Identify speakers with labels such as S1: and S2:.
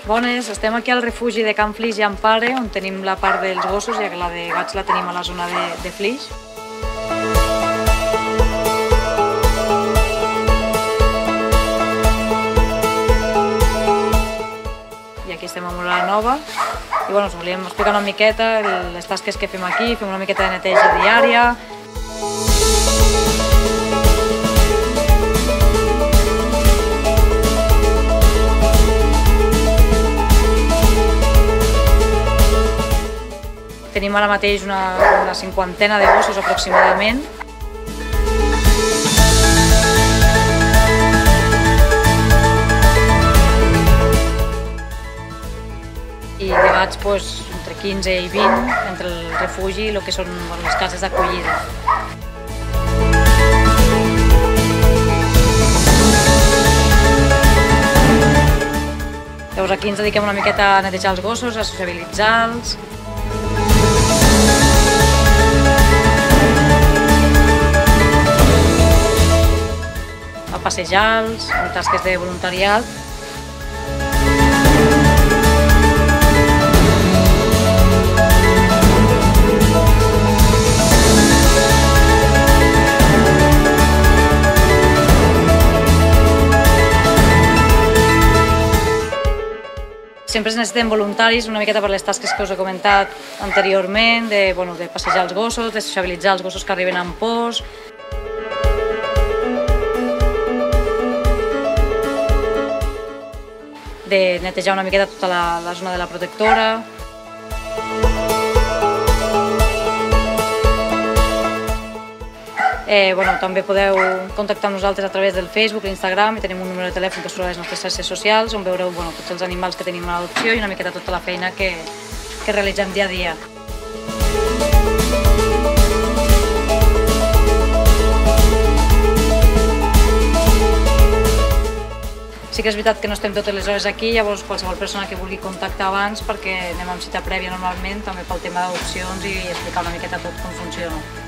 S1: Bones, estem aquí al refugi de Can Flix i Empare, on tenim la part dels gossos, ja que la de gats la tenim a la zona de Flix. I aquí estem a Mola Nova. I bueno, us volíem explicar una miqueta les tasques que fem aquí, fem una miqueta de neteja diària. Tenim ara mateix una cinquantena de gossos aproximadament. I de gats entre 15 i 20 entre el refugi i el que són les cases d'acollida. Llavors aquí ens dediquem una miqueta a netejar els gossos, a sociabilitzar-los. A passejar-los, en tasques de voluntariat. Sempre es necessiten voluntaris, una miqueta per les tasques que us he comentat anteriorment, de passejar els gossos, de sociabilitzar els gossos que arriben amb pors. De netejar una miqueta tota la zona de la protectora. També podeu contactar amb nosaltres a través del Facebook, l'Instagram, i tenim un número de telèfon que surt a les nostres xarxes socials, on veureu tots els animals que tenim a l'adopció i una miqueta tota la feina que realitzem dia a dia. Sí que és veritat que no estem totes les hores aquí, llavors qualsevol persona que vulgui contactar abans, perquè anem amb cita prèvia normalment, també pel tema d'adopcions i explicar una miqueta tot com funciona.